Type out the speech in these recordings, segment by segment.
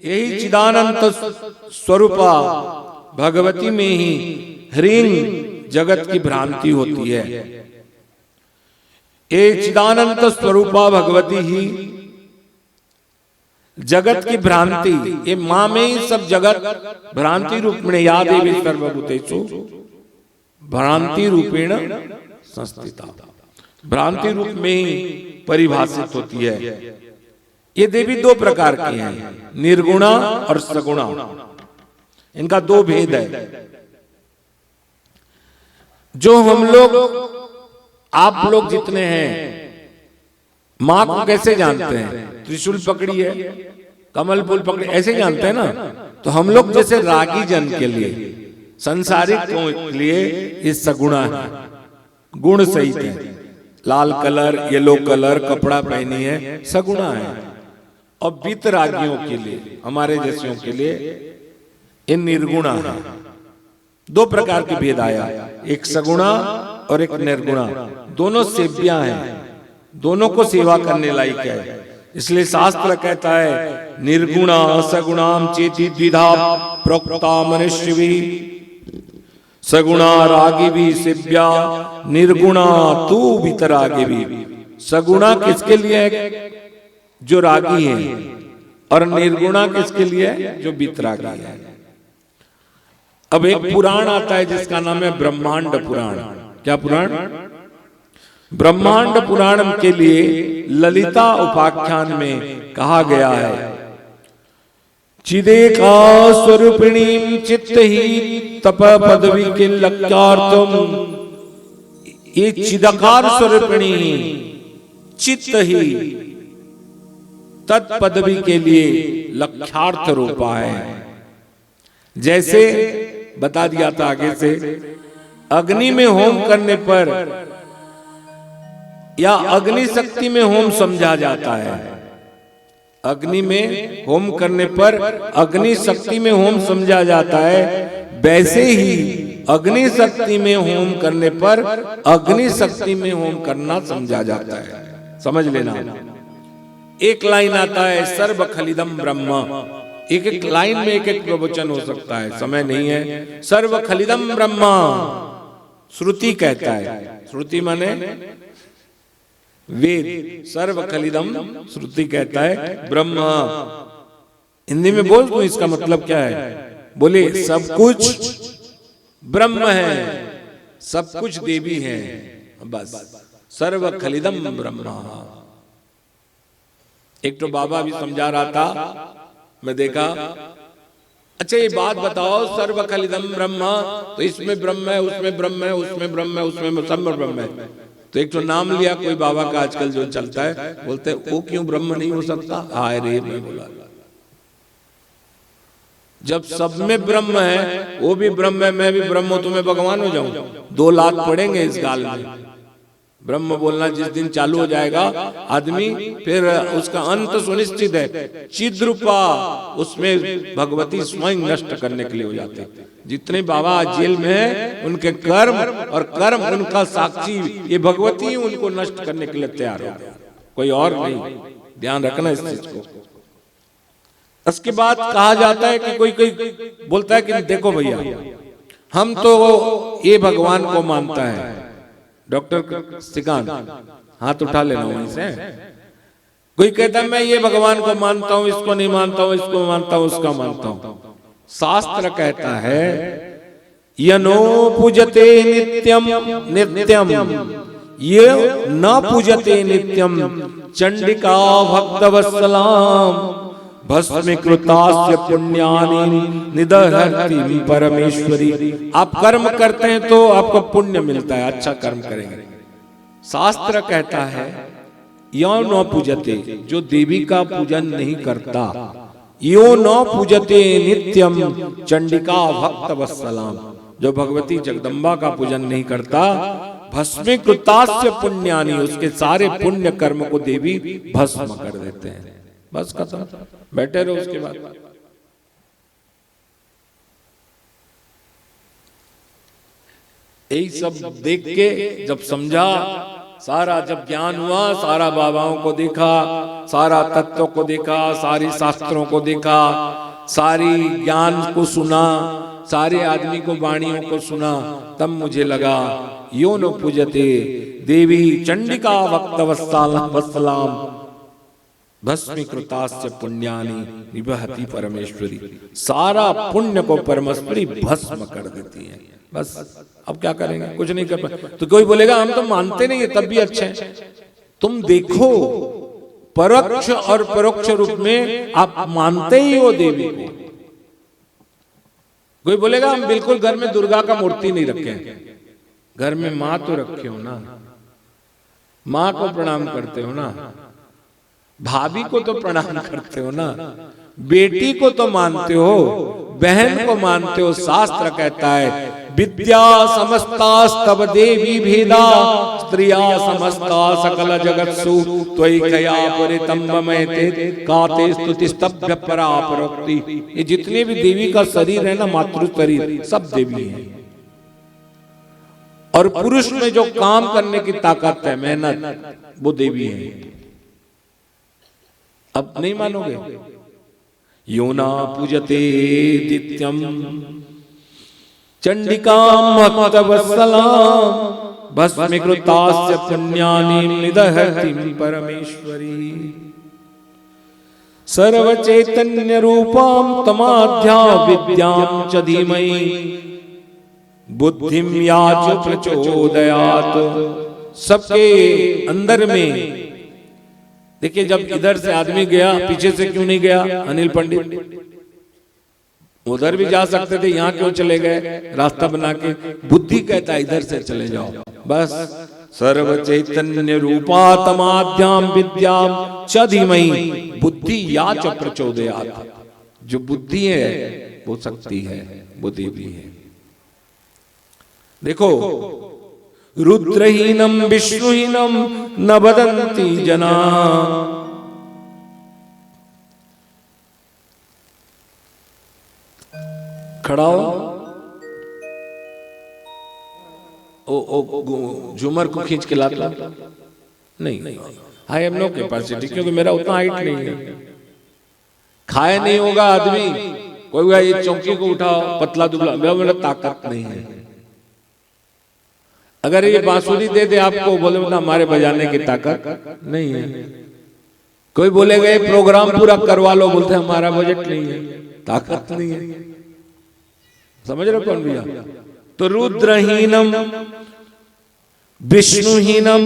यही चिदानंत स्वरूपा भगवती में ही ह्रीं जगत की भ्रांति होती है। ये चिदानंत स्वरूपा भगवती ही जगत की भ्रांति, ये मां में ही सब जगत भ्रांति रूप में या देवी सर्वभूतेषु भ्रांति रूपेण संस्थिता, भ्रांति रूप में ही परिभाषित होती है। ये देवी दो प्रकार की हैं, निर्गुणा और सगुणा। इनका दो भेद है। जो हम लोग, आप लोग जितने हैं, मां को कैसे जानते हैं? त्रिशूल पकड़ी है, कमल फूल पकड़ी, ऐसे जानते हैं ना। तो हम लोग जैसे रागी जन के लिए, संसारिक के लिए ये सगुणा है, गुण सहित है। लाल कलर, येलो कलर कपड़ा पहनी है, सगुणा है। और बीतरागियों के लिए, हमारे जैसियों के लिए ये निर्गुणा है। दो प्रकार के भेद आया, एक सगुणा और एक निर्गुणा। दोनों सेव्या हैं, दोनों को सेवा करने लायक है। इसलिए शास्त्र कहता है निर्गुणा सगुणाम चेति द्विधा प्रोक्ता मनुष्य भी, सगुणा रागी भी सेव्या निर्गुणा तू बीतरागी भी। सगुणा किसके लिए है? जो रागी है। और निर्गुणा किसके लिए है? जो बीतरागी है। अब एक पुराण आता है जिसका नाम है ब्रह्मांड पुराण। क्या पुराण? ब्रह्मांड पुराण के लिए ललिता उपाख्यान में कहा गया है, चिदेका स्वरूपिणी चित्त ही तप पदवी के लक्ष्यार्थम। ये चिदकार स्वरूपिणी चित्त ही तत्पदवी के लिए लक्ष्यार्थ रूपा है। जैसे बता दिया था आगे से, अग्नि में होम करने पर या अग्नि शक्ति में होम समझा जाता है। अग्नि में होम करने पर अग्नि शक्ति में होम समझा जाता है। वैसे ही अग्नि शक्ति में होम करने पर अग्नि शक्ति में होम करना समझा जाता है। समझ लेना। एक लाइन आता है सर्व खलिदम ब्रह्म। एक एक लाइन में एक एक प्रवचन हो सकता है, समय नहीं है। सर्व खलिदम ब्रह्म श्रुति कहता है। श्रुति माने वेद। सर्व खलिदम श्रुति कहता है ब्रह्म। हिंदी में बोल तो इसका मतलब क्या है? बोले सब कुछ ब्रह्म है, सब कुछ देवी है, बस सर्व खलिदम ब्रह्म। एक तो बाबा भी समझा रहा था, मैं देखा, अच्छा ये बात बताओ, सर्व खलिदम ब्रह्म, तो इसमें ब्रह्म है, उसमें ब्रह्म है, उसमें ब्रह्म है, उसमें सब ब्रह्म है। तो एक तो नाम लिया कोई बाबा का आजकल जो चलता है, बोलते वो क्यों ब्रह्म नहीं हो सकता? हाय रे, मैं बोला जब सब में ब्रह्म है, वो भी ब्रह्म है, मैं भी ब्रह्म हूं, तो मैं भगवान हो जाऊं? 2 लाख पड़ेंगे इस गाल में। ब्रह्म बोलना जिस दिन चालू हो जाएगा आदमी, फिर उसका अंत सुनिश्चित है। चिद्रूपा, उसमें भगवती स्वयं नष्ट करने के लिए हो जाते। जितने बाबा जेल में हैं, उनके कर्म और कर्म उनका साक्षी, ये भगवती उनको नष्ट करने के लिए तैयार हो, कोई और नहीं। ध्यान रखना इस चीज को। उसके बाद कहा जाता है कि कोई कोई बोलता है कि देखो भैया, हम तो ये भगवान को मानता है। डॉक्टर सिकान हाथ उठा लेना वहीं से। कोई कहता है मैं ये भगवान को मानता हूं, इसको नहीं मानता हूं, इसको मानता हूं, उसका मानता हूं। शास्त्र कहता है यनो पूजते नित्यम नित्यम ये न पूजते नित्यम चंडिका भक्तवत्सलाम भस्मीकृतास्य पुण्यानि निदहति परमेश्वरी। आप कर्म करते हैं तो आपको पुण्य मिलता है, अच्छा कर्म करेंगे। शास्त्र कहता है यो न पूजते, जो देवी का पूजन नहीं करता, यो न पूजते नित्यम चंडिका भक्तवत्सलाम, जो भगवती जगदम्बा का पूजन नहीं करता, भस्मीकृतास्य पुण्यानि, उसके सारे पुण्य कर्म को देवी भस्म कर देते हैं। बस खत्म, बैठे रहो। उसके बाद यही सब देख के जब समझा सारा जब ज्ञान हुआ, सारा बाबाओं को देखा, सारा तत्व को देखा, सारी शास्त्रों को देखा, सारी ज्ञान को सुना, सारे आदमी को वाणियों को सुना, तब मुझे लगा यो न पूजते देवी चंडिका वक्तवत्सलाम भस्मीकृतास्य पुण्यानि निबहति परमेश्वरी। सारा पुण्य को परमेश्वरी भस्म कर देती है। बस अब क्या करेंगे, कुछ नहीं कर पाए। तो कोई बोलेगा हम तो मानते नहीं है, तब भी अच्छे हैं। तुम देखो परोक्ष और परोक्ष रूप में आप मानते ही हो देवी को। कोई बोलेगा हम बिल्कुल घर में दुर्गा का मूर्ति नहीं रखे हैं। घर में माँ तो रखे हो ना, माँ को प्रणाम करते हो ना, भाभी को तो प्रणाम करते हो ना, बेटी को तो मानते हो, बहन को मानते हो। शास्त्र कहता है विद्या समस्तास्तव देवी भेदा स्त्रिया समस्ता सकल जगत्सु त्वयि कया परितं ममैते काते स्तुतिस्तभ्य परा परोक्ति। ये जितने भी देवी का शरीर है ना, मातृ शरीर, सब देवी है। और पुरुष में जो काम करने की ताकत है, मेहनत, वो देवी है। अब नहीं मानोगे? योना पूजते दित्यम चंडिकां भक्तवत्सलां भस्मीकृतास्य पुण्यानि निदहति परमेश्वरी। सर्वचैतन्य रूपां तमाध्या विद्यां च धीमहि बुद्धिं या च प्रचोदयात्। सबके अंदर में देखिए, जब इधर से आदमी गया, पीछे से क्यों नहीं गया अनिल पंडित? उधर भी जा सकते थे, यहाँ क्यों चले गए रास्ता बना के? बुद्धि कहता है इधर से चले जाओ। बस सर्व चैतन्य रूपा तमाद्याम विद्याम च धीमहि बुद्धि या च प्रचोदयात्। जो बुद्धि है वो शक्ति है, वो देवी है। देखो रुद्रहीनम विष्णुहीनम न वदन्ति जना। खड़ा हो, झूमर को खींच के लाता नहीं। आई एम नो कैपेसिटी, क्योंकि मेरा उतना हाइट नहीं है। खाए नहीं होगा आदमी, कोई ये चौकी को उठाओ, पतला दुबला, मेरा ताकत नहीं है। अगर ये बांसुरी दे दे आपको, बोले ना हमारे बजाने की ताकत नहीं है। कोई बोलेगा ये प्रोग्राम पूरा करवा लो, बोलते हमारा बजट नहीं है, ताकत नहीं है। समझ रहे हो कौन भैया? तो रुद्रहीनम विष्णुहीनम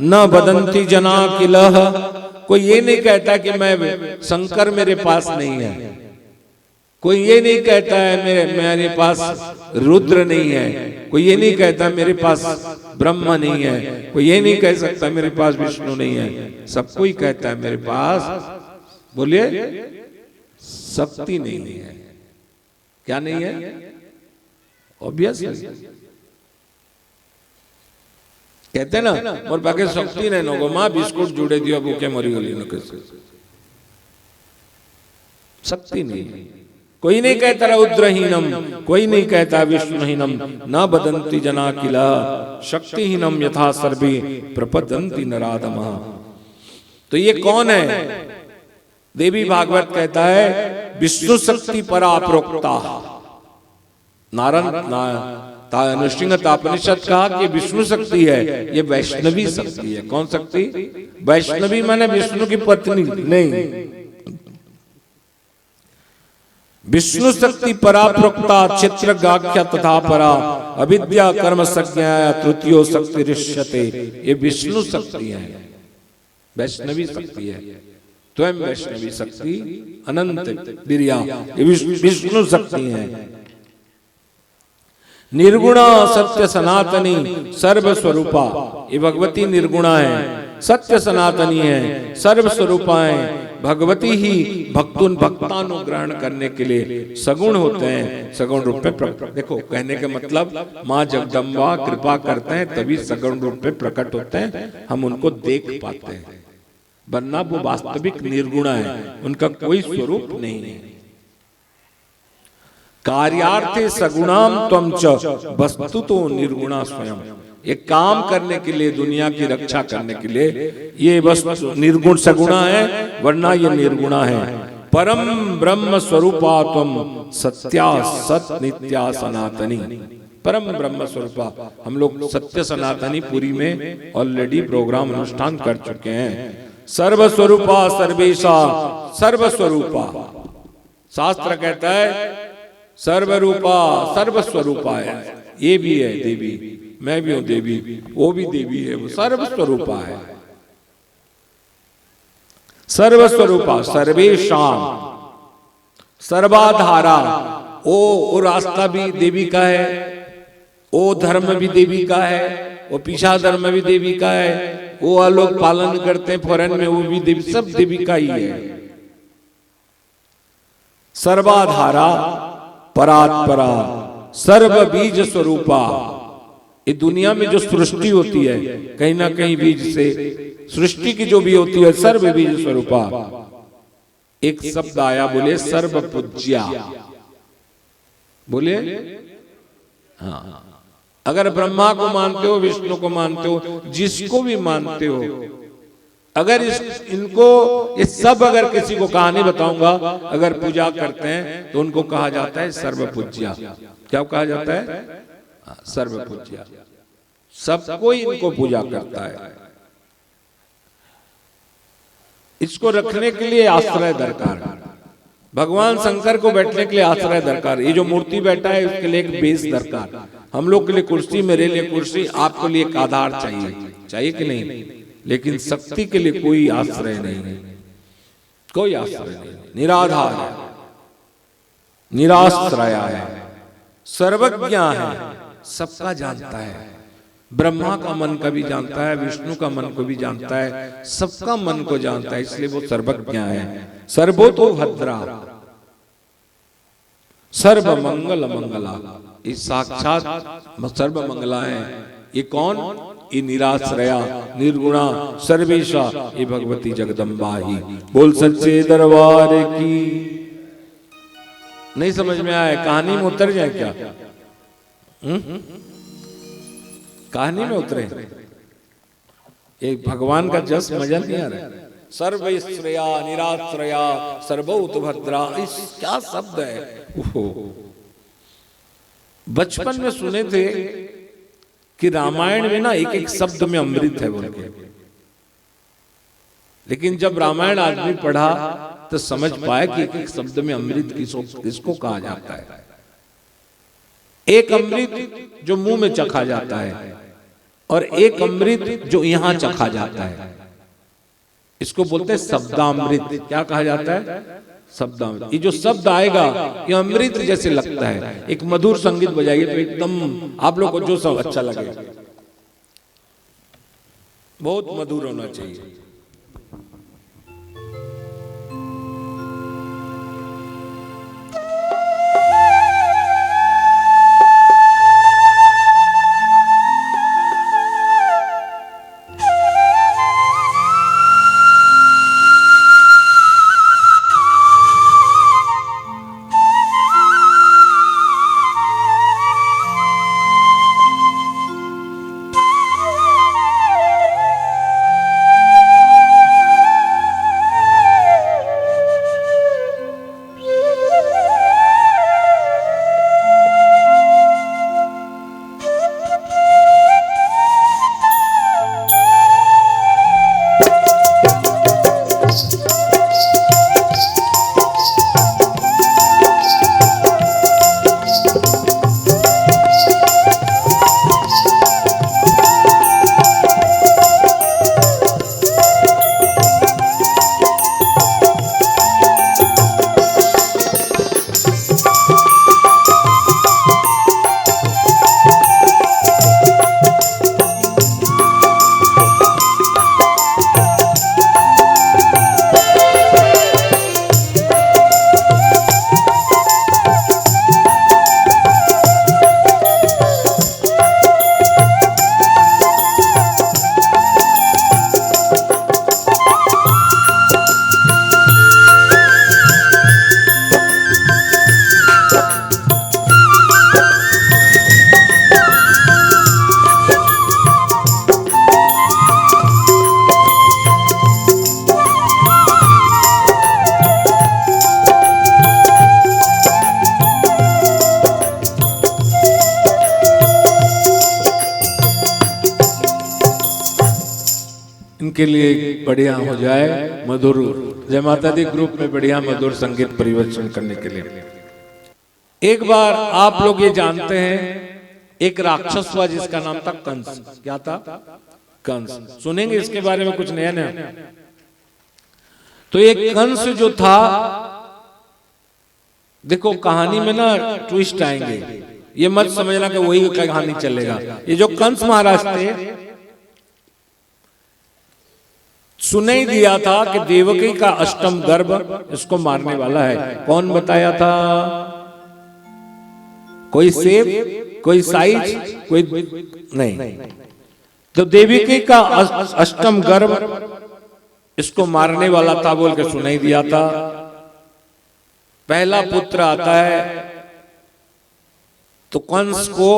न वदन्ति जना किलह। कोई ये नहीं कहता कि मैं शंकर मेरे पास नहीं है। कोई ये नहीं कहता है मेरे पास रुद्र नहीं है। कोई ये नहीं कहता मेरे पास ब्रह्मा नहीं है। कोई ये नहीं कह सकता मेरे पास विष्णु नहीं है। सब कोई कहता है मेरे पास, बोलिए, शक्ति नहीं है। क्या नहीं है? ऑब्वियस कहते ना, मोर पाके शक्ति नहीं नो माँ बिस्कुट जुड़े दिया भूखे मरी गली न कैसे। शक्ति नहीं है। कोई नहीं कहता रुद्रहीनम, कोई नहीं कहता विष्णुहीनम, न वदन्ति जना किला शक्तिहीनम यथा सर्वे प्रपद्यन्ति नराधमः। तो ये कौन है? देवी भागवत कहता है विष्णु शक्ति परा प्रोक्ता। नृसिंह तापनिषद कहा कि विष्णु शक्ति है, ये वैष्णवी शक्ति है। कौन शक्ति? वैष्णवी माने विष्णु की पत्नी नहीं। विष्णु शक्ति परा प्रोक्ता चित्र गाख्या तथा परा अविद्या कर्म संज्ञा तृतीयो शक्ति ऋष्यते। ये विष्णु शक्ति है, वैष्णवी शक्ति है। स्वयं वैष्णवी शक्ति अनंत दिरिया, ये विष्णु शक्ति है। निर्गुणा सत्य सनातनी सर्व स्वरूपा। ये भगवती निर्गुणा है, सत्य सनातनी है, सर्व स्वरूपा है। भगवती ही भक्तानुग्रहण करने के लिए सगुण होते हैं, सगुण रूप में प्रकट। देखो कहने का मतलब माँ जगदम्बा कृपा करते हैं तभी सगुण रूप में प्रकट होते हैं, हम उनको देख पाते हैं। वरना वो वास्तविक निर्गुणा है, उनका कोई स्वरूप नहीं है। कार्यार्थे सगुणाम त्वं च वस्तुतो निर्गुणा स्वयं। एक काम करने के लिए, दुनिया की रक्षा करने के लिए। ये बस निर्गुण सगुणा है, वरना ये निर्गुणा है। परम ब्रह्म स्वरूपा तुम सत्या सत नित्या सनातनी। परम ब्रह्म स्वरूपा, हम लोग सत्य सनातनी पुरी में ऑलरेडी प्रोग्राम अनुष्ठान कर चुके हैं। सर्वस्वरूपा सर्वेशा, सर्वस्वरूपा, शास्त्र कहता है सर्वरूपा सर्वस्वरूपा है। ये भी है देवी, मैं भी हूं देवी, वो भी देवी है, वो सर्वस्वरूपा है। सर्वस्वरूपा सर्वेशाम, सर्वाधारा, वो रास्ता भी देवी का है, वो धर्म भी देवी का है, वो पीछा धर्म भी देवी का है, वो लोग पालन करते हैं फॉरेन में, वो भी देवी, सब देवी का ही है। सर्वाधारा परात्परा सर्व बीज स्वरूपा। ये दुनिया में जो सृष्टि होती है कहीं ना कहीं बीज से, सृष्टि की जो भी होती है सर्व बीज स्वरूपा। एक शब्द आया, बोले सर्व पूज्या, बोले हाँ। अगर ब्रह्मा को मानते हो, विष्णु को मानते हो, जिसको भी मानते हो, अगर इनको ये सब अगर किसी को कहानी बताऊंगा, अगर पूजा करते हैं तो उनको कहा जाता है सर्व पूज्या। क्या कहा जाता है? सर्व पूज्या। सब कोई इनको पूजा करता है। इसको रखने के लिए आश्रय दरकार, भगवान शंकर को बैठने के लिए आश्रय दरकार। ये जो मूर्ति बैठा है उसके लिए एक बेस दरकार। हम लोग के लिए कुर्सी, मेरे लिए कुर्सी, आपके लिए एक आधार चाहिए, चाहिए कि नहीं? लेकिन शक्ति के लिए कोई आश्रय नहीं है, कोई आश्रय नहीं, निराधार है, निराश्रय है, सर्वज्ञ है, सबका जानता है। ब्रह्मा का मन का भी जानता है, विष्णु का मन को भी जानता है, सबका मन को जानता है, इसलिए वो सर्वज्ञ है। सर्वतो भद्रा सर्व मंगल मंगला, इस साक्षात सर्व मंगला है। ये कौन? ये निराश्रया निर्गुणा सर्वेशा, ये भगवती जगदम्बा ही। बोल सच्चे दरबार की। नहीं समझ में आया? कहानी में उतर जाए क्या? कहानी में उतरे? ये भगवान का जस मजा नहीं आ रहा? सर्वश्रेया निराश्रया सर्वौत भद्रा, इस क्या शब्द है? बचपन में सुने थे कि रामायण में ना एक एक शब्द में अमृत है बोल के, लेकिन जब रामायण आदमी पढ़ा तो समझ पाया कि एक एक शब्द में अमृत किसको कहा जाता है। एक अमृत जो मुंह में चखा जाता है और एक अमृत जो यहां चखा जाता है, इसको बोलते हैं शब्दामृत। क्या कहा जाता है? शब्दामृत। ये जो शब्द आएगा ये अमृत जैसे लगता है। एक मधुर संगीत बजाइए तो एकदम आप लोग को जो सब अच्छा लगे, बहुत मधुर होना चाहिए। इनके लिए बढ़िया हो जाए मधुर, जय माता दी ग्रुप में बढ़िया मधुर संगीत परिवेशन करने के लिए। एक बार आप लोग ये जानते हैं, एक राक्षस हुआ जिसका नाम था कंस। क्या था? कंस। सुनेंगे इसके बारे में कुछ नया नया। तो एक कंस जो था, देखो कहानी में ना ट्विस्ट आएंगे, ये मत समझना कि वही कहानी चलेगा। ये जो कंस महाराज थे, सुने ही दिया था कि देवकी का अष्टम गर्भ इसको मारने वाला है। कौन बताया था? कोई सेब, कोई साइज, कोई नहीं। तो देवकी का अष्टम गर्भ इसको मारने वाला था बोल के सुनाई दिया था। पहला पुत्र आता है तो कंस को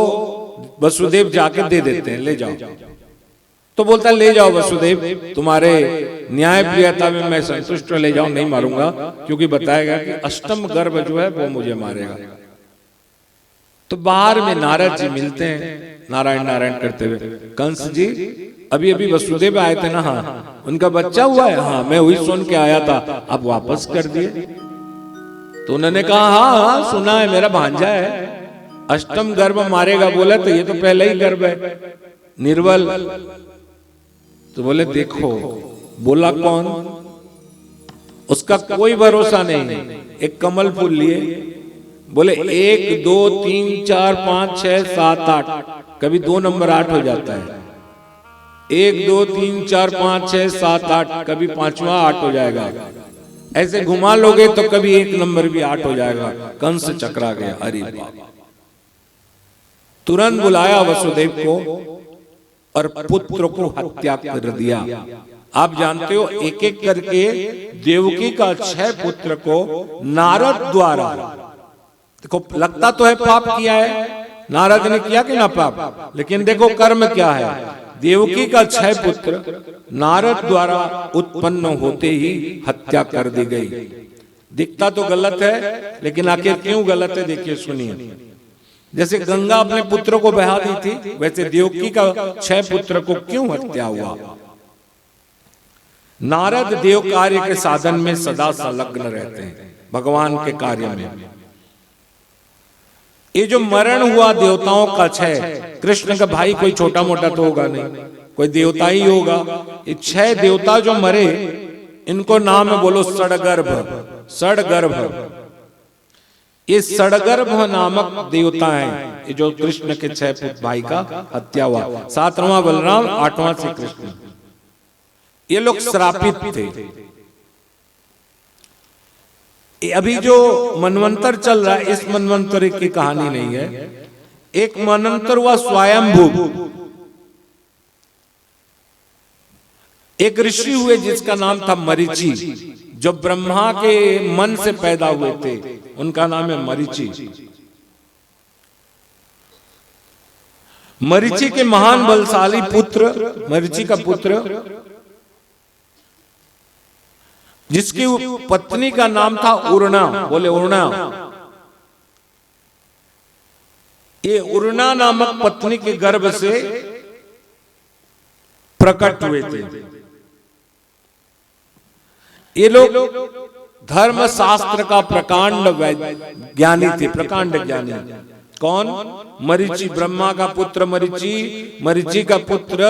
वसुदेव जाके दे देते हैं, ले जाओ। तो बोलता है ले जाओ वसुदेव, तुम्हारे न्याय प्रियता में मैं संतुष्ट, ले जाओ, नहीं मारूंगा, क्योंकि बताया गया कि अष्टम गर्भ जो है वो मुझे मारेगा। तो बाहर में नारद जी मिलते हैं, नारायण नारायण करते हुए। कंस जी अभी अभी वसुदेव आए थे ना, हाँ उनका बच्चा हुआ है, हाँ मैं वही सुन के आया था, आप वापस कर दिए। तो उन्होंने कहा हाँ हाँ सुना है, मेरा भांजा है, अष्टम गर्भ मारेगा बोला, तो ये तो पहले ही गर्भ है निर्बल। तो बोले देखो, बोला कौन? उसका कोई भरोसा नहीं। एक कमल फूल लिए, बोले 1 2 3 4 5 6 7 8, कभी 2 नंबर 8 हो जाता है। 1 2 3 4 5 6 7 8, कभी 5वां 8 हो जाएगा। ऐसे घुमा लोगे तो कभी 1 नंबर भी 8 हो जाएगा। कंस चकरा गया, अरे बाप। तुरंत बुलाया वसुदेव को और पुत्र को हत्या कर दिया। आप जानते हो एक एक करके देवकी का 6 पुत्र को नारद द्वारा, देखो लगता तो है पाप किया है, नारद ने किया कि ना पाप, लेकिन देखो कर्म क्या है। देवकी का 6 पुत्र नारद द्वारा उत्पन्न होते ही हत्या कर दी गई। दिखता तो गलत है, लेकिन आखिर क्यों गलत है देखिए, सुनिए। जैसे गंगा अपने पुत्र को बहा दी थी, वैसे देवकी का 6 पुत्र को क्यों हत्या हुआ? नारद देव कार्य के साधन में सदा संलग्न रहते हैं, भगवान के कार्य में। ये जो मरण हुआ देवताओं का 6, कृष्ण का भाई कोई छोटा मोटा तो होगा नहीं, कोई देवता ही होगा। ये 6 देवता जो मरे, इनको नाम है बोलो सड़गर्भ। सड़गर्भ, ये सड़गर्भ नामक देवता हैं, ये जो कृष्ण के 6 भाई का हत्या हुआ। 7वां बलराम, 8वां श्री कृष्ण। ये लोग श्रापित थे। अभी जो मनवंतर चल रहा है, इस मनवंतर की कहानी नहीं है। एक मनवंतर हुआ स्वयंभू, एक ऋषि हुए जिसका नाम था मरीचि, जो ब्रह्मा के मन से पैदा हुए थे, उनका नाम है मरीचि। मरीचि के महान बलशाली पुत्र, मरीचि का पुत्र, जिसकी पत्नी का नाम था उर्णा, बोले उर्णा। ये उर्णा नामक पत्नी के गर्भ से प्रकट हुए थे। ये लोग धर्म शास्त्र का प्रकांड ज्ञानी थे, प्रकांड ज्ञानी। कौन? मरीचि, ब्रह्मा का पुत्र मरीचि, मरीचि का पुत्र,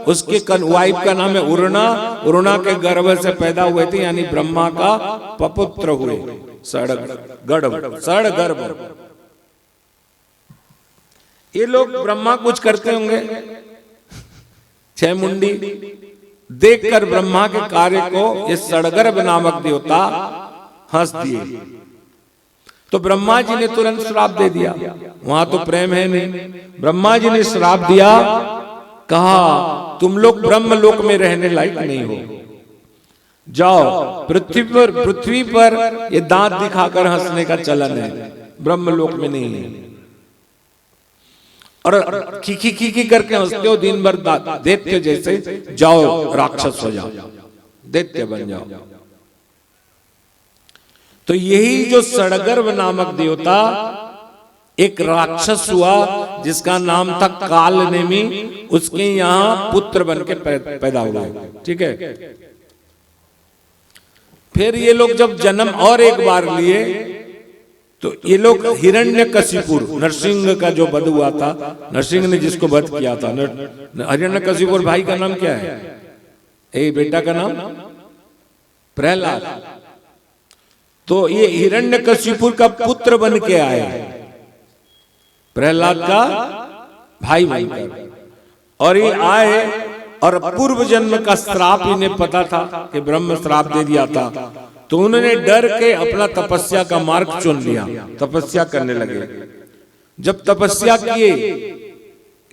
उसके वाइफ का नाम है उर्णा, उर्णा के गर्भ से पैदा हुए थे, यानी ब्रह्मा का पपुत्र हुए। सड़गर्भ। ये लोग ब्रह्मा कुछ करते होंगे, 6 मुंडी देखकर ब्रह्मा के कार्य को ये सड़गर्भ नामक देवता हंस दिए। तो ब्रह्मा जी ने तुरंत श्राप दे दिया, वहां तो प्रेम है नहीं। ब्रह्मा जी ने श्राप दिया, कहा तुम लोग ब्रह्म लोक में रहने लायक नहीं हो, जाओ पृथ्वी पर ये दांत दिखाकर हंसने का चलन है, ब्रह्म लोक में नहीं है। और खीखी खीखी करके हंसते हो दिन भर, दैत्य जैसे, जाओ राक्षस हो जाओ, दैत्य बन जाओ। तो यही जो सड़गर्भ नामक देवता एक राक्षस हुआ, जिसका नाम था कालनेमी, उसके यहाँ पुत्र बन के पैदा हुआ। ठीक है। फिर ये लोग जब जन्म और एक बार लिए तो ये लोग हिरण्यकशिपुर, नरसिंह का जो वध हुआ था, नरसिंह ने जिसको वध किया था, हिरण्यकशिपुर भाई का नाम क्या है? बेटा का नाम प्रहलाद। तो ये हिरण्यकशिपुर का पुत्र बन के आए, प्रहलाद का भाई बनकर। और ये आए और पूर्व जन्म का श्राप इन्हें पता था कि ब्रह्म श्राप दे दिया था, तो उन्होंने डर के अपना तपस्या का मार्ग चुन लिया, तपस्या करने लगे। जब तपस्या किए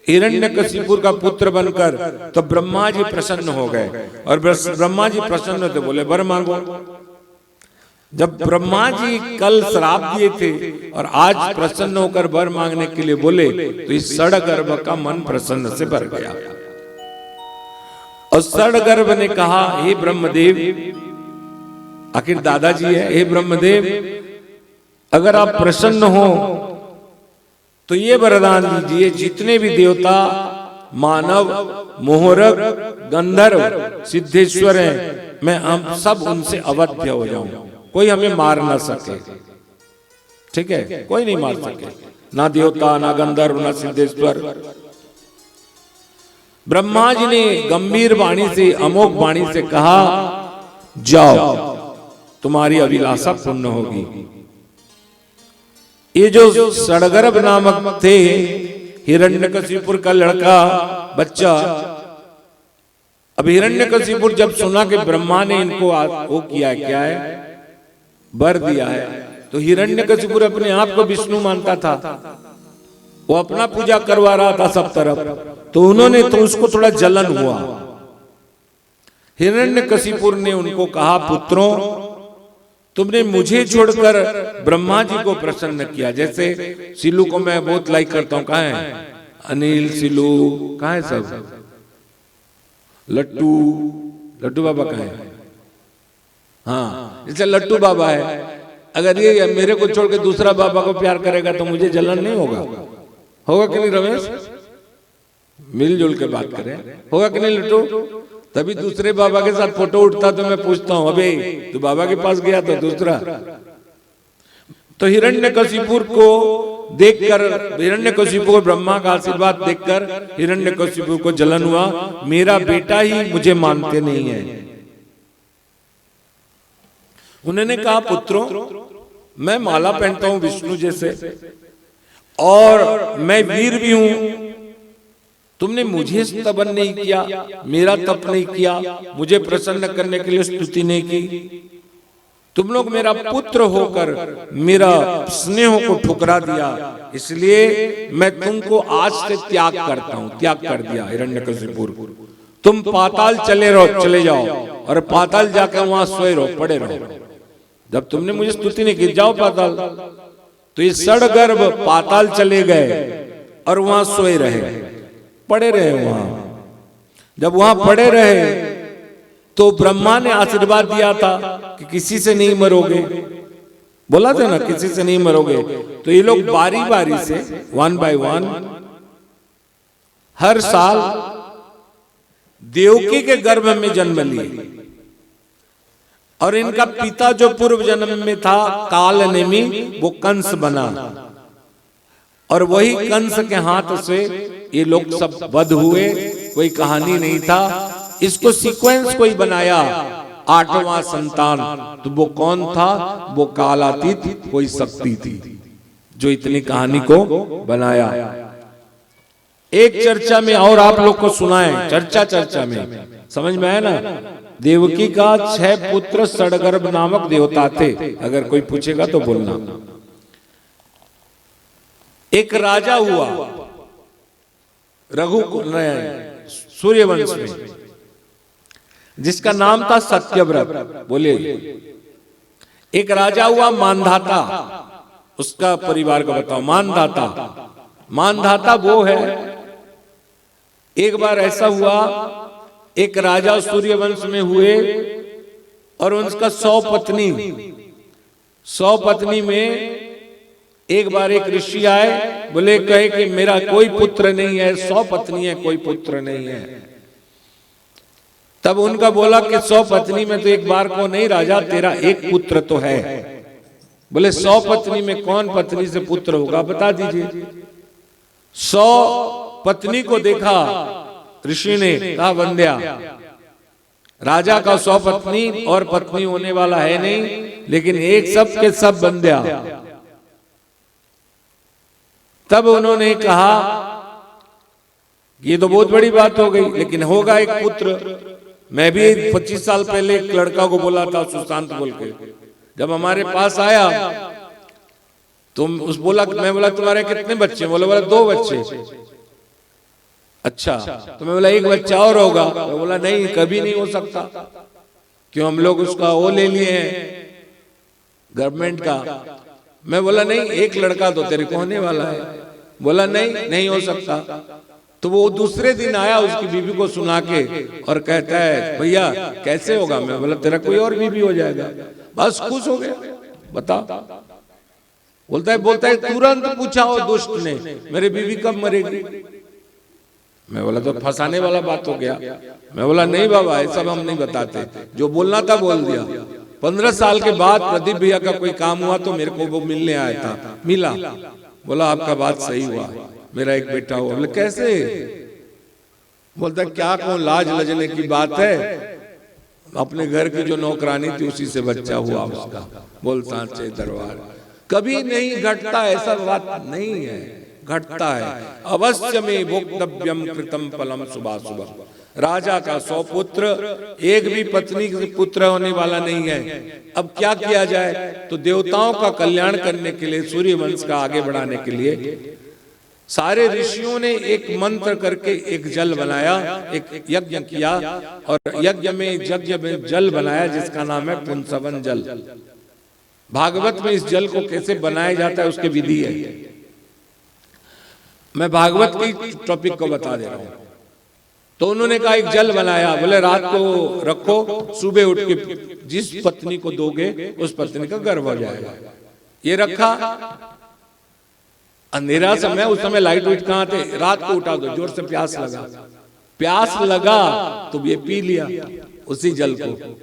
हिरण्यकशिपुर का पुत्र बनकर, तो ब्रह्मा जी प्रसन्न हो गए। और ब्रह्मा जी प्रसन्न होते बोले वर मांगो। जब ब्रह्मा जी कल श्राप दिए थे और आज प्रसन्न होकर वर मांगने के लिए बोले, तो इस सड़गर्भ का मन प्रसन्न से भर गया। और सड़गर्भ ने कहा, हे ब्रह्मदेव, आखिर दादाजी है, हे ब्रह्मदेव, अगर आप प्रसन्न हो तो ये वरदान दीजिए, जितने भी देवता, मानव, मोहरक, गंधर्व, सिद्धेश्वर हैं, मैं हम सब उनसे अवध्य हो जाऊं, कोई हमें मार ना सके। ठीक है, कोई नहीं मार सके, ना देवता, ना गंधर्व, ना सिद्धेश्वर। ब्रह्मा जी ने गंभीर वाणी से, अमोघ वाणी से कहा, जाओ, तुम्हारी अभिलाषा पूर्ण होगी। ये जो सड़गर्भ नामक थे, हिरण्यकशिपुर का लड़का बच्चा, अब हिरण्यकशिपुर जब सुना कि ब्रह्मा ने इनको वो किया, क्या है, वर दिया है, तो हिरण्यकशिपुर अपने आप को विष्णु मानता था, वो अपना पूजा करवा रहा था सब तरफ, तो उन्होंने, तो उसको थोड़ा जलन हुआ। हिरण्यकशिपुर ने उनको कहा, पुत्रों, तुमने मुझे छोड़कर ब्रह्मा जी को प्रसन्न किया। जैसे सिलू को मैं बहुत लाइक करता हूं, कहाँ है अनिल, सिलू कहाँ है सब, लट्टू, लट्टू बाबा कहाँ है? हाँ, जैसे लट्टू बाबा है, अगर ये मेरे को छोड़ के दूसरा बाबा को प्यार करेगा तो मुझे जलन नहीं होगा? होगा कि नहीं रमेश? मिलजुल के बात करें, होगा कि नहीं लट्टू? तभी दूसरे बाबा के साथ फोटो उठता तो मैं पूछता हूं, अबे तू बाबा के पास गया तो दूसरा। तो हिरण्यकशिपुर को देखकर, हिरण्यकशिपुर को ब्रह्मा का आशीर्वाद देखकर हिरण्यकशिपुर को जलन हुआ, मेरा बेटा ही मुझे मानते नहीं है। उन्होंने कहा, पुत्रों, मैं माला पहनता हूं विष्णु जैसे, और मैं वीर भी हूं, तुमने मुझे स्तवन नहीं किया, मेरा तप नहीं किया, मुझे प्रसन्न करने के लिए स्तुति नहीं की, तुम लोग मेरा पुत्र होकर मेरा स्नेह को ठुकरा दिया, इसलिए मैं तुमको आज से त्याग करता हूं। त्याग कर दिया हिरण्यकशिपुर, तुम पाताल चले जाओ और पाताल जाकर वहां सोए रहो, पड़े रहो। जब तुमने मुझे स्तुति नहीं की, जाओ पाताल। तो ये सड़गर्भ पाताल चले गए और वहां सोए रहे, पड़े रहे वहां। जब वहां पड़े रहे तो ब्रह्मा ने आशीर्वाद दिया था कि किसी से नहीं मरोगे, बोला था ना किसी से नहीं मरोगे। तो ये लोग बारी बारी से, वन बाय वन, हर साल देवकी के गर्भ में जन्म लिए। और इनका पिता जो पूर्व जन्म में था कालनेमी, वो कंस बना, और वही कंस के हाथ से ये लोग सब वध हुए। कोई कहानी नहीं था, इसको सीक्वेंस कोई बनाया, 8वां संतान। तो वो कौन था? वो कालातीत कोई शक्ति थी जो इतनी कहानी को बनाया। एक चर्चा में और आप लोग को सुनाए, चर्चा में समझ में आया ना। देवकी का 6 पुत्र सड़गर्भ नामक देवता थे, अगर कोई पूछेगा तो बोलना। एक राजा हुआ रघु सूर्यवंश में, जिसका नाम था सत्यव्रत। बोले, एक राजा हुआ मानधाता, उसका परिवार को बताओ। मानधाता वो है, एक बार ऐसा हुआ, एक राजा सूर्यवंश में हुए और उनका 100 पत्नी में एक बार एक ऋषि आए, बोले कहे कि मेरा कोई पुत्र नहीं है, 100 पत्नी है, कोई पुत्र नहीं है। तब उनका बोला कि 100 पत्नी में तो एक बार को नहीं राजा, तेरा एक पुत्र तो है। बोले 100 पत्नी में कौन पत्नी से पुत्र होगा, बता दीजिए। 100 पत्नी को देखा ऋषि ने, कहा बंध्या, राजा का 100 पत्नी और पत्नी होने वाला है नहीं, लेकिन एक सब के सब बंध्या। तब उन्होंने कहा ये तो बहुत बड़ी बात हो गई, लेकिन होगा एक पुत्र। मैं भी 25 साल पहले एक लड़का को बोला था, सुशांत बोल के, जब हमारे पास आया तो उस बोला, मैं बोला तुम्हारे कितने बच्चे, बोला 2 बच्चे। अच्छा, तो मैं बोला एक बच्चा और होगा, मैं बोला नहीं, कभी नहीं हो सकता, क्यों, हम लोग उसका वो ले लिए हैं गवर्नमेंट का। मैं बोला नहीं, एक लड़का तो तेरे को होने वाला है। बोला नहीं हो सकता। तो वो दूसरे दिन आया उसकी बीवी को सुना के और कहता है भैया कैसे होगा। मैं बोला तेरा कोई और बीवी हो जाएगा। बस खुश हो गया, बता। बोलता है तुरंत पूछा वो दुष्ट ने, मेरी बीवी कब मरेगी। मैं बोला तो फंसाने वाला बात हो गया। मैं बोला नहीं बाबा, ये सब हम नहीं बताते, जो बोलना था बोल दिया। 15 साल के बाद प्रदीप भैया का कोई काम हुआ तो मेरे को वो मिलने आया था, मिला, बोला आपका बात सही हुआ, मेरा एक बेटा हुआ। बोले कैसे। बोलता क्या कौन, लाज लजने की बात है, अपने घर की जो नौकरानी थी उसी से बच्चा हुआ उसका। बोलता सांचे दरबार कभी नहीं घटता, ऐसा बात नहीं है, घटता है। अवश्य में भोक्तव्यम कृतम फलम सुबह सुबह। राजा का 100 पुत्र, एक भी पत्नी के पुत्र होने वाला नहीं है। अब क्या किया जाए, तो देवताओं का कल्याण करने के लिए, सूर्य वंश का आगे बढ़ाने के लिए सारे ऋषियों ने एक मंत्र करके एक जल बनाया, एक यज्ञ किया, और यज्ञ में जल बनाया जिसका नाम है पुंसवन जल। भागवत में इस जल को कैसे बनाया जाता है उसकी विधि है। मैं भागवत की टॉपिक को बता दे रहा हूं। तो उन्होंने कहा एक जल बनाया, बोले रात को रखो, सुबह उठ के जिस पत्नी को दोगे उस पत्नी का गर्भ हो जाएगा। ये रखा, अंधेरा समय, उस समय लाइट वाइट कहां थे, रात को उठा दो, जोर से प्यास लगा तो ये पी लिया उसी जल को।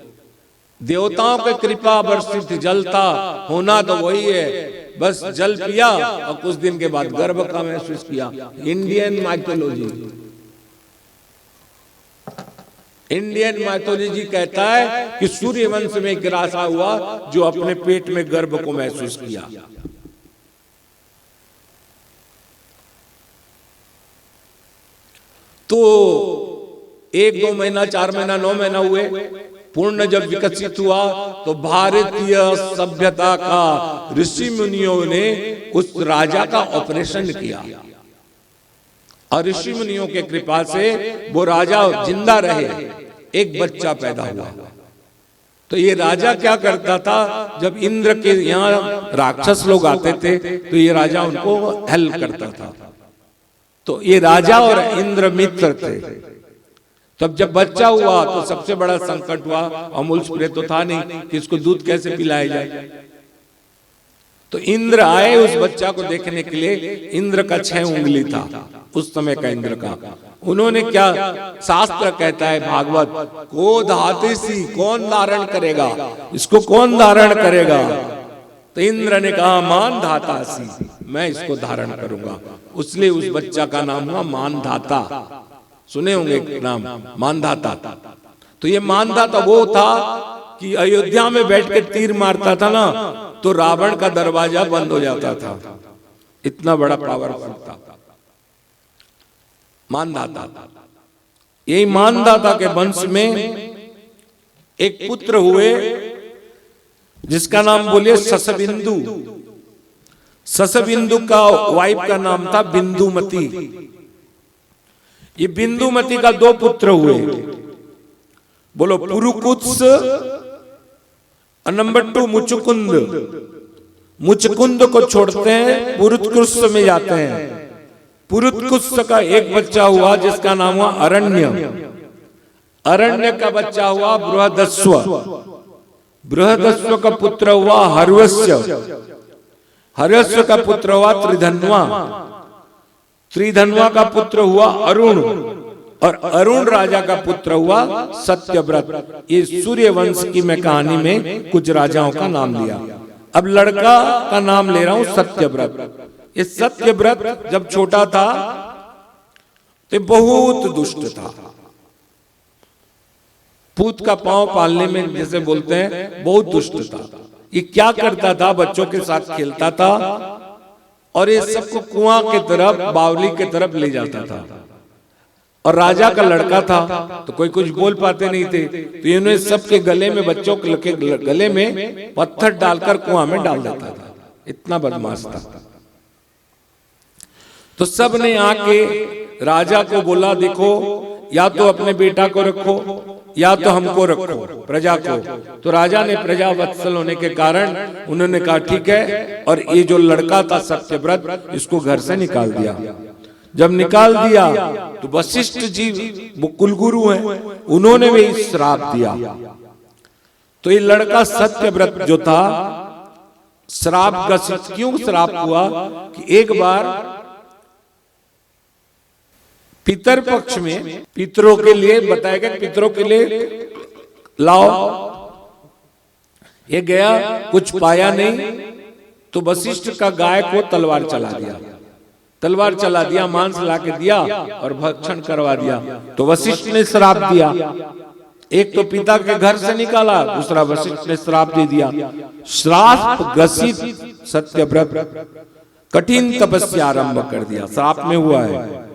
देवताओं की कृपा वर्षित जल था, होना तो वही है, बस जल पिया और कुछ दिन के बाद गर्भ का महसूस किया। इंडियन माइथोलॉजी कहता है कि सूर्य वंश में एक राजा हुआ जो अपने पेट में गर्भ को महसूस किया। तो 1, 2 महीना, 4 महीना, 9 महीना हुए, पूर्ण जब विकसित हुआ तो भारतीय सभ्यता का ऋषि मुनियों ने उस राजा का ऑपरेशन किया और ऋषि मुनियों के कृपा से वो राजा जिंदा रहे, एक बच्चा पैदा हुआ। तो ये राजा क्या करता था, जब इंद्र के यहाँ राक्षस लोग आते थे तो ये राजा उनको हेल्प करता था। तो ये राजा और इंद्र मित्र थे। तब जब बच्चा हुआ तो सबसे बड़ा संकट हुआ, अमूल स्प्रे तो था नहीं कि इसको दूध कैसे पिलाया जाए। तो इंद्र आए उस बच्चा को देखने के लिए। इंद्र का 6 उंगली था उस समय का इंद्र का। उन्होंने क्या, शास्त्र कहता है भागवत, को धातिसी, कौन धारण करेगा इसको, कौन धारण करेगा। तो इंद्र ने कहा मान धातासी, मैं इसको धारण करूंगा। उसलिए उस बच्चा का नाम हुआ मानधाता। सुने होंगे नाम मानधाता। तो ये मानधाता वो था कि अयोध्या में बैठ के तीर मारता था ना तो रावण का दरवाजा बंद हो जाता था, इतना बड़ा पावरफुल था मानधाता। यही मानधाता के वंश में एक पुत्र हुए जिसका नाम बोलिए ससबिंदु। ससबिंदु का वाइफ का नाम था बिंदुमती। ये बिंदुमती का 2 पुत्र हुए, बोलो पुरुकुत्स और नंबर 2 मुचुकुंद। मुचुकुंद को छोड़ते हैं, पुरुत्कुत्स में जाते हैं। पुरुत्कुत्स का एक बच्चा हुआ जिसका नाम हुआ अरण्य। अरण्य का बच्चा हुआ बृहदस्व। बृहदस्व का पुत्र हुआ हर्वस्य। हर्यश्व का पुत्र हुआ त्रिधन्वा, त्रिधन्वा का पुत्र हुआ अरुण, और अरुण राजा का पुत्र हुआ सत्यव्रत। ये सूर्य वंश की मैं कहानी में कुछ राजाओं का नाम लिया। अब लड़का का नाम ले रहा हूं सत्यव्रत। ये सत्यव्रत जब छोटा था तो बहुत दुष्ट था। पूत का पांव पालने में जैसे बोलते हैं, बहुत दुष्ट था। ये क्या करता था, बच्चों के साथ खेलता था और ये सबको कुआं की तरफ, बावली की तरफ ले जाता था। और राजा का लड़का था तो कोई कुछ बोल पाते नहीं थे, तो इन्होंने सबके गले में, बच्चों के गले में पत्थर डालकर कुआं में डाल देता था। इतना बदमाश था। तो सब ने आके राजा को बोला, देखो या तो अपने बेटा को रखो या तो हमको रखो, प्रजा को। तो राजा ने प्रजा वत्सल होने के कारण उन्होंने कहा ठीक है, और ये जो लड़का था सत्यव्रत, इसको घर से निकाल दिया। जब निकाल दिया तो वशिष्ठ जी, वो कुलगुरु हैं, उन्होंने भी श्राप दिया। तो ये लड़का सत्यव्रत जो था, श्राप ग्रसित क्यों श्राप हुआ कि एक बार पितर पक्ष में पितरों के लिए बताया गया, पितरों के लिए लाओ, ये गया, कुछ पाया नहीं, तो वशिष्ठ का गाय को तलवार चला दिया, तलवार चला दिया, मांस ला के दिया और भक्षण करवा दिया। तो वशिष्ठ ने श्राप दिया, एक तो पिता के घर से निकाला, दूसरा वशिष्ठ ने श्राप दे दिया। श्राप ग्रसित सत्यव्रत कठिन तपस्या आरंभ कर दिया, श्राप में हुआ है।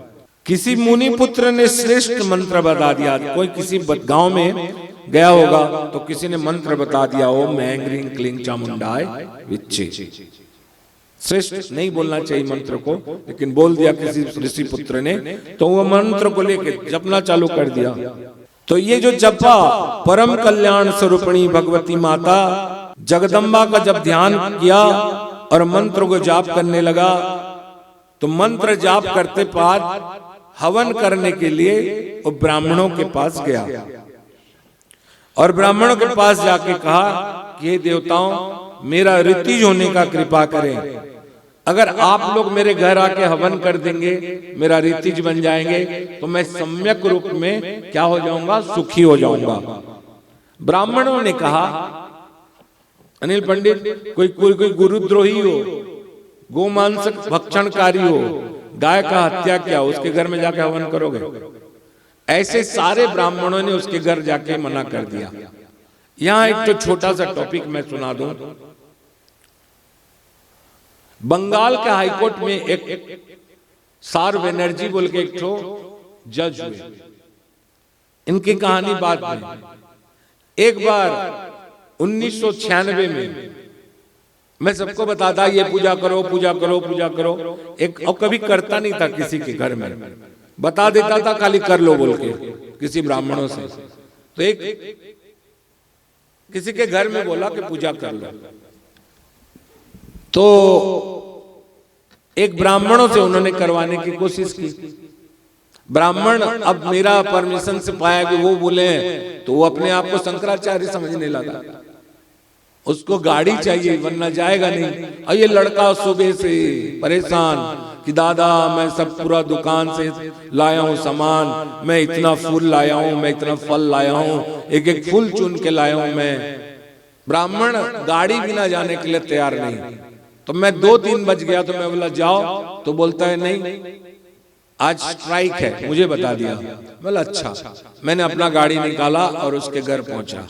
किसी मुनि पुत्र ने श्रेष्ठ मंत्र बता दिया, कोई किसी गांव में गया होगा तो किसी ने मंत्र बता दिया, ओम ऐं ह्रीं क्लीं चामुंडाय विच्चे। श्रेष्ठ नहीं बोलना चाहिए मंत्र को, लेकिन बोल दिया किसी ऋषि पुत्र ने, तो वो मंत्र को लेके जपना चालू कर दिया। तो ये जो जपा, परम कल्याण स्वरूपिणी भगवती माता जगदम्बा का जब ध्यान किया और मंत्र को जाप करने लगा, तो मंत्र जाप करते बाद हवन करने के लिए वो ब्राह्मणों के पास गया और ब्राह्मणों के पास जाके कहा कि हे देवताओं, मेरा ऋतिज होने का कृपा करें। अगर आप लोग मेरे घर आके हवन कर देंगे, मेरा ऋतिज बन जाएंगे, तो मैं सम्यक रूप में क्या हो जाऊंगा, सुखी हो जाऊंगा। ब्राह्मणों ने कहा, अनिल पंडित, कोई गुरुद्रोही हो, गोमांस भक्षणकारी हो, गाय का हत्या किया, उसके घर में जाके हवन करोगे? ऐसे सारे ब्राह्मणों ने उसके घर जाके मना कर दिया। यहां एक तो छोटा सा टॉपिक मैं सुना दूं। बंगाल के हाईकोर्ट में एक सार बनर्जी बोल के एक ठो जज हुए। इनकी कहानी बाद में, एक बार 1996 में मैं सबको बताता, ये पूजा करो, पूजा करो, पूजा करो, एक और कभी करता नहीं था किसी के घर में, बता देता था खाली कर लो बोल के किसी ब्राह्मणों से। तो एक किसी के घर में बोला कि पूजा कर लो, तो एक ब्राह्मणों से उन्होंने करवाने की कोशिश की। ब्राह्मण अब मेरा परमिशन से पाया कि वो बोले, तो वो अपने आप को शंकराचार्य समझने लगा। उसको गाड़ी चाहिए वरना जाएगा नहीं। और ये लड़का सुबह से परेशान कि दादा मैं सब पूरा दुकान से लाया हूँ सामान, मैं इतना फूल लाया हूँ, मैं इतना फल लाया हूँ, एक एक फूल चुन के लाया हूँ मैं। ब्राह्मण गाड़ी बिना जाने के लिए तैयार नहीं। तो मैं 2-3 बज गया तो मैं बोला जाओ, तो बोलता है नहीं आज स्ट्राइक है, मुझे बता दिया। बोला अच्छा। मैंने अपना गाड़ी निकाला और उसके घर पहुंचा।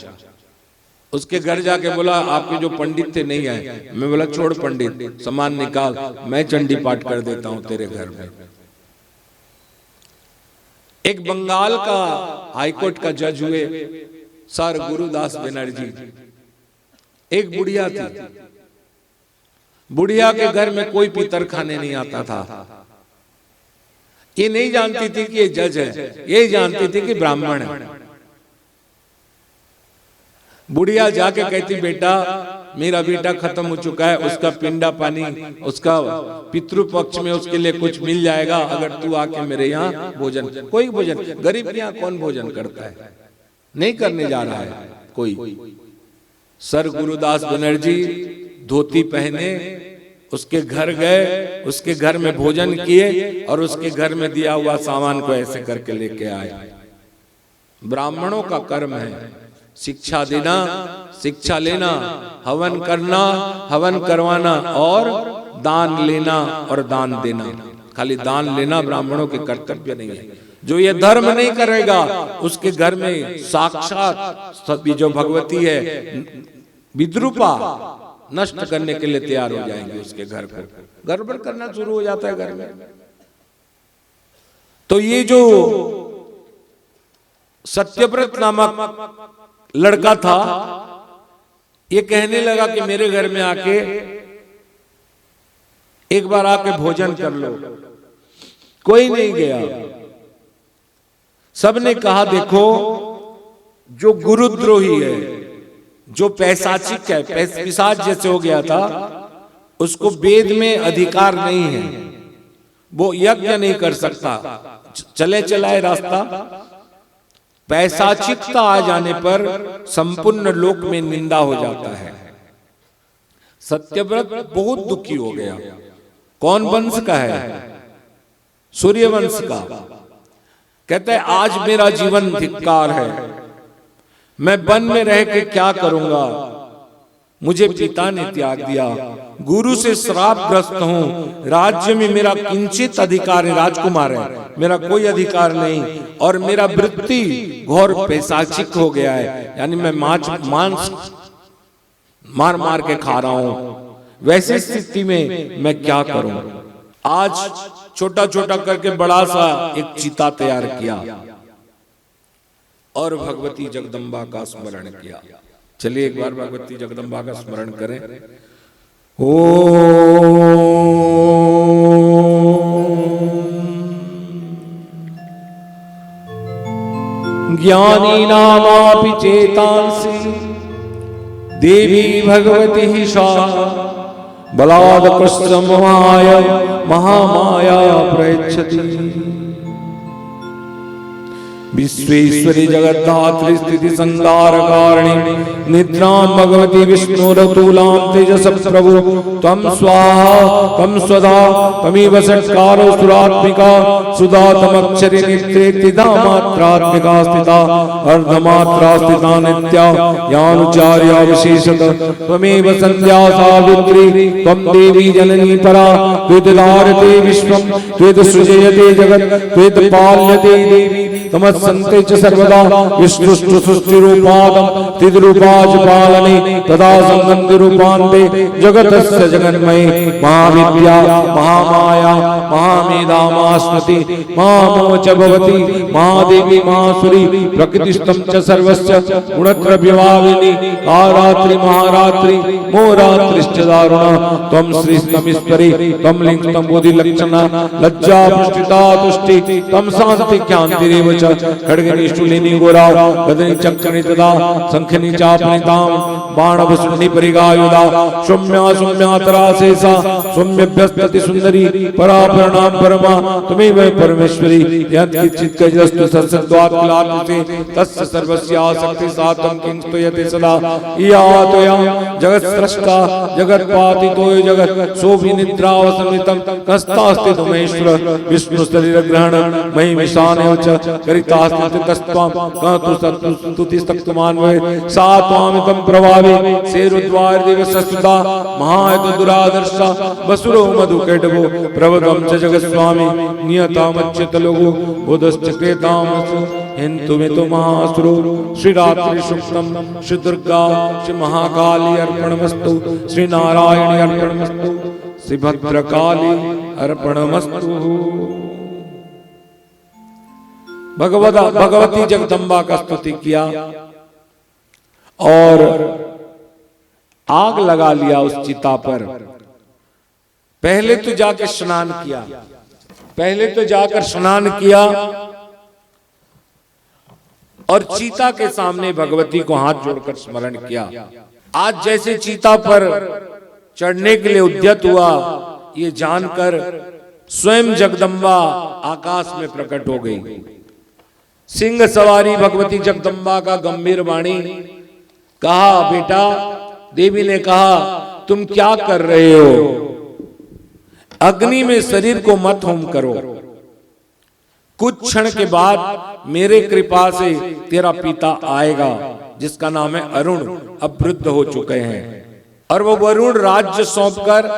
उसके घर जाके बोला आपके जो पंडित थे नहीं आए। मैं बोला छोड़ पंडित, सामान निकाल, मैं चंडी पाठ कर देता हूं तेरे घर में। एक बंगाल का हाईकोर्ट का जज हुए सर गुरुदास बनर्जी। एक बुढ़िया थी, बुढ़िया के घर में कोई पितर खाने नहीं आता था। ये नहीं जानती थी कि ये जज है, ये जानती थी कि ब्राह्मण है। बुढ़िया जाके कहती बेटा मेरा बेटा खत्म हो चुका है, उसका पिंडा पानी, उसका पितृपक्ष में उसके लिए कुछ मिल जाएगा अगर तू आके मेरे यहाँ भोजन। कोई भोजन, गरीब के यहाँ कौन भोजन करता है, नहीं करने जा रहा है कोई। सर गुरुदास बनर्जी धोती पहने उसके घर गए, उसके घर में भोजन किए और उसके घर में दिया हुआ सामान को ऐसे करके लेके आए। ब्राह्मणों का कर्म है शिक्षा देना, शिक्षा लेना, हवन करना, हवन करवाना और दान लेना और दान देना। खाली दान लेना ब्राह्मणों के कर्तव्य नहीं है। जो ये धर्म नहीं करेगा उसके घर में साक्षात जो भगवती है विद्रूपा नष्ट करने के लिए तैयार हो जाएंगे। उसके घर को गड़बड़ करना शुरू हो जाता है घर में। तो ये जो सत्यव्रत नामक लड़का था, ये कहने लगा कि मेरे घर में आके एक बार आके भोजन कर लो। कोई नहीं गया। सबने कहा देखो जो गुरुद्रोही है, जो पैशाचिक है, पिशाच जैसे हो गया था, उसको वेद में अधिकार नहीं है, वो यज्ञ नहीं कर सकता, चले चलाए रास्ता। पैशाचिकता आ जाने पर संपूर्ण लोक में निंदा हो जाता है। सत्यव्रत बहुत दुखी हो गया। कौन वंश का है? सूर्य वंश का। कहता है आज मेरा जीवन धिक्कार है, मैं वन में रह के क्या करूंगा, मुझे पिता ने त्याग दिया, गुरु से श्रापग्रस्त हूं, राज्य में मेरा किंचित अधिकार है, राजकुमार है, मेरा कोई अधिकार नहीं, और मेरा वृत्ति घोर पैशाचिक हो गया है, यानी मैं मांस मार मार के खा रहा हूं। वैसी स्थिति में मैं क्या करूं? आज छोटा छोटा करके बड़ा सा एक चिता तैयार किया और भगवती जगदम्बा का स्मरण किया। चलिए एक बार भगवती जगदम्बा का स्मरण करें। ज्ञानी नामापि चेतांसि देवी भगवती सा बलाद कृष्णमाय महामाया प्रयच्छति। विश्वेश्वरी जगद्धात्री स्थिति संहार कारिणी निद्रां भगवती विष्णुरतुलां तेजस प्रभु त्वं स्वाहा त्वं स्वधा त्वमेव षट्कारो सुरात्मिका सुधा तमक्षरे नित्ये तिदा मात्रात्मिका स्थिता अर्धमात्रा स्थिता नित्या यानुचार्या विशेषतः त्वमेव संध्या सावित्री त्वं देवी जननी परा त्वेदधारते विश्वं त्वेदसृजयते जगत् त्वेदपाल्यते देवी तमत्सन्ते च सर्वदा विष्णुष्टु सृष्टिरूपादं तिद्रूपाज पालने तदा संगन्धिरूपान्ते जगतस्य जगन्मये महाविद्या महामाया महामेधामास्मृति महामोच भवति महादेवी महासुरी प्रकृतिस्थं च सर्वस्य गुणत्रव्यभाविनी आरात्रि महारात्रि मोरात्रिश्च दारुणा त्वं श्रीस्तमीश्वरी त्वं लिङ्गं बोधिलक्षणा लज्जा पुष्टिता तुष्टि त्वं शान्ति ज्ञान्तिरेव खड्गनि शूलिनी गोराव गदनि चक्रनि तदा शंखनि चापनितां बाणवसुनि परिगायुधा सौम्या सौम्यातरा शेषा सौम्यभ्यस्तति सुंदरी पराभरणां परमा त्वमेव परमेश्वरी यत्किंचित् कजस्तु सत्सद्वात्कलात्से तस्य सर्वस्य आसक्ति सातं किंस्तुयते सदा या त्वया जगत्स्रष्टा जगत्पातितो जगत् सोऽभिनिद्रावसमितं कस्तास्ति तुमेश्वर विष्णु शरीर ग्रहण महिमिशानेव च करितास्तितस्त्वां कहतु स्तुतिस्तक्तुमान्वये सा त्वामितं प्रभावे सेरुद्वार दिवसस्तुता महायत दुरादर्शा वसुरो मधुकैटभो प्रवदं च जगत्स्वामी नियतामच्युत लोगो बोधश्चक्रेतामसु हिन्तुमितो महासुरो श्रीरात्रि सुक्तं श्री दुर्गा श्री महाकाली अर्पणमस्तु श्री नारायणी अर्पणमस्तु श्री भद्रकाली अर्पणमस्तु। भगवती जगदम्बा का स्तुति किया और आग लगा लिया उस चिता पर। पहले तो जाकर स्नान किया और चीता के सामने भगवती को हाथ जोड़कर स्मरण किया। आज जैसे चीता पर चढ़ने के लिए उद्यत हुआ, ये जानकर स्वयं जगदम्बा आकाश में प्रकट हो गई। सिंह सवारी भगवती जगदम्बा का गंभीर वाणी कहा, बेटा, देवी ने कहा तुम क्या कर रहे हो? अग्नि में शरीर को मत होम करो। कुछ क्षण के बाद मेरे कृपा से तेरा पिता आएगा, जिसका नाम है अरुण, अब वृद्ध हो चुके हैं, और वो वरुण राज्य सौंपकर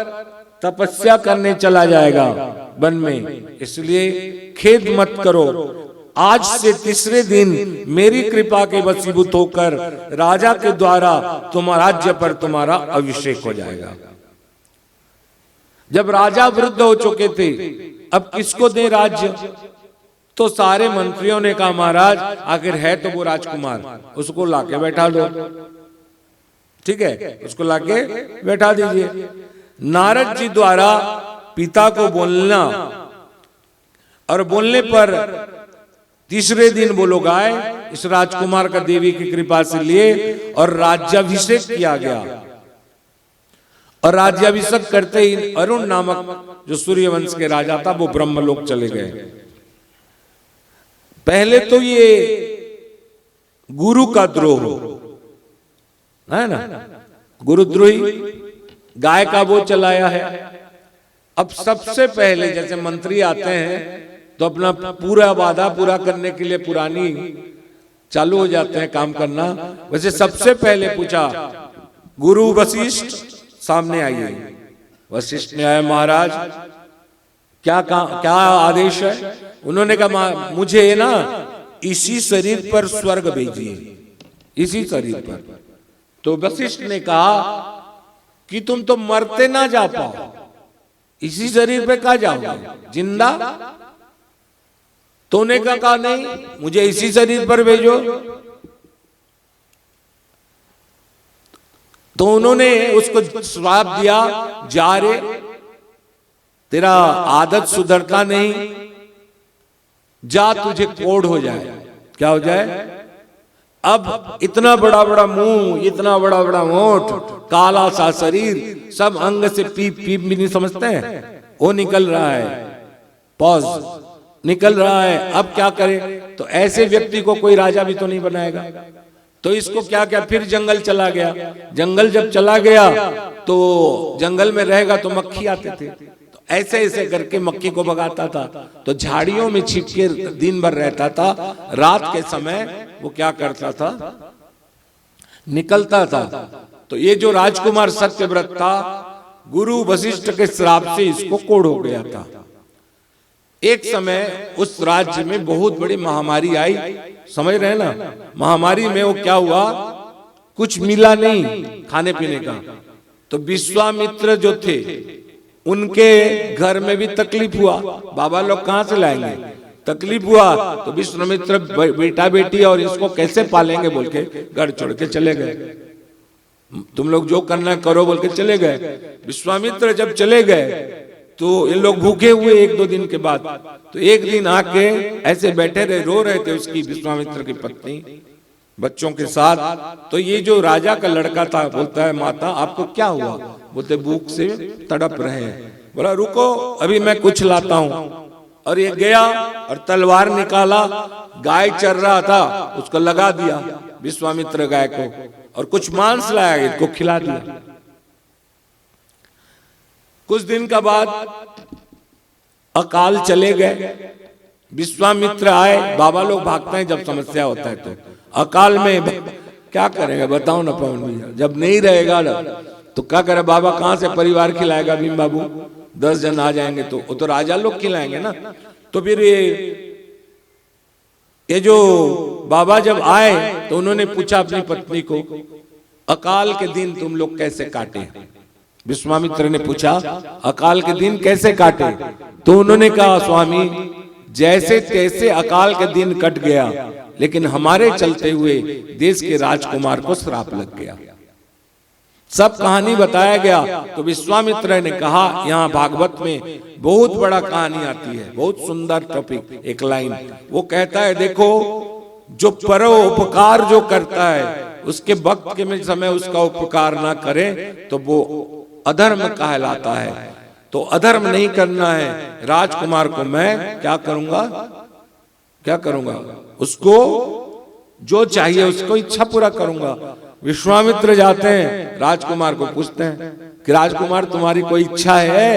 तपस्या करने चला जाएगा वन में। इसलिए खेद मत करो। आज से तीसरे दिन मेरी कृपा के वशीभूत होकर राजा के द्वारा तुम्हारा राज्य पर तुम्हारा अभिषेक हो जाएगा। जब राजा वृद्ध हो चुके थे, अब किसको दे राज्य? तो सारे मंत्रियों ने कहा, महाराज आखिर है तो वो राजकुमार, उसको लाके बैठा दो। ठीक है, उसको लाके बैठा दीजिए। नारद जी द्वारा पिता को बोलना, और बोलने पर तीसरे दिन वो लोग आए, इस राजकुमार का देवी की कृपा से लिए और राज्याभिषेक किया गया। और राज्याभिषेक करते ही अरुण नामक जो सूर्यवंश के राजा था, वो ब्रह्मलोक चले गए। पहले तो ये गुरु का द्रोह है ना, गुरुद्रोही, गाय का वो चलाया है। अब सबसे पहले जैसे मंत्री आते हैं तो अपना पूरा वादा पूरा करने के लिए पुरानी चालू हो जाते हैं काम करना। वैसे सबसे पहले पूछा, गुरु वशिष्ठ सामने आइए। वशिष्ठ ने आया, महाराज क्या आदेश है? उन्होंने कहा, मुझे ना इसी शरीर पर स्वर्ग भेजिए, इसी शरीर पर। तो वशिष्ठ ने कहा कि तुम तो मरते ना जा पाओ, इसी शरीर पे कहा जाओगे जिंदा? तो ने कहा नहीं, मुझे इसी शरीर पर भेजो। तो उन्होंने उसको श्राप दिया, जा रे, तेरा आदत सुधरता नहीं, जा तुझे कोढ़ हो जाए। क्या हो जाए? अब इतना बड़ा बड़ा मुंह, इतना बड़ा बड़ा होंठ, काला सा शरीर, सब अंग से पीप पीप भी नहीं समझते हैं, वो निकल रहा है, पॉज निकल रहा है। अब क्या करे? तो ऐसे व्यक्ति को कोई राजा भी तो नहीं बनाएगा। तो इसको क्या क्या, फिर जंगल चला गया। जंगल जब चला गया तो जंगल में रहेगा तो मक्खी आते थे, तो ऐसे ऐसे करके मक्खी को भगाता था। तो झाड़ियों में छिप के दिन भर रहता था, रात के समय वो क्या करता था, निकलता था। तो ये जो राजकुमार सत्यव्रत था, गुरु वशिष्ठ के श्राप से इसको कोढ़ हो गया था। एक समय उस राज्य में बहुत बड़ी महामारी आई, समझ रहे हैं ना? महामारी में वो क्या हुआ, कुछ मिला नहीं खाने पीने का। तो विश्वामित्र जो थे, उनके घर में भी तकलीफ हुआ। बाबा लोग कहां से लाएंगे? तकलीफ हुआ तो विश्वामित्र बेटा बेटी और इसको कैसे पालेंगे बोल के घर छोड़ के चले गए। तुम लोग जो करना करो बोल के चले गए। विश्वामित्र जब चले गए तो इन लोग भूखे हुए एक दो दिन के बाद। तो एक दिन आके ऐसे बैठे रहे, रो रहे थे उसकी, विश्वामित्र की पत्नी बच्चों के साथ। तो ये जो राजा का लड़का था बोलता है, माता आपको क्या हुआ? बोलते भूख से तड़प रहे हैं। बोला रुको अभी मैं कुछ लाता हूँ। और ये गया और तलवार निकाला, गाय चर रहा था उसको लगा दिया विश्वामित्र गाय को, और कुछ मांस लाया इसको खिला दिया। कुछ दिन का बाद अकाल चले गए, विश्वामित्र आए। बाबा लोग भागते हैं जब समस्या होता है। तो अकाल में क्या करेंगे बताओ ना पवन भैया, जब नहीं रहेगा तो क्या करे बाबा? कहां से परिवार खिलाएगा? भीम बाबू 10 जन आ जाएंगे तो वो तो राजा लोग खिलाएंगे ना। तो फिर ये जो बाबा जब आए तो उन्होंने पूछा अपनी पत्नी को, अकाल के दिन तुम लोग कैसे काटे? विश्वामित्र ने पूछा अकाल के दिन कैसे काटे? तो उन्होंने कहा स्वामी जैसे तैसे अकाल के दिन कट गया, लेकिन हमारे चलते हुए देश के राजकुमार को श्राप लग गया। सब कहानी बताया गया। तो विश्वामित्र ने कहा, यहाँ भागवत में बहुत बड़ा कहानी आती है, बहुत सुंदर टॉपिक, एक लाइन वो कहता है, देखो जो परोपकार जो करता है उसके वक्त के समय उसका उपकार ना करे तो वो अधर्म कहलाता है। तो अधर्म नहीं करना है। राजकुमार को मैं क्या करूंगा, क्या करूंगा? उसको जो चाहिए उसको इच्छा पूरा करूंगा। विश्वामित्र जाते हैं, राजकुमार को पूछते हैं कि राजकुमार तुम्हारी कोई इच्छा है?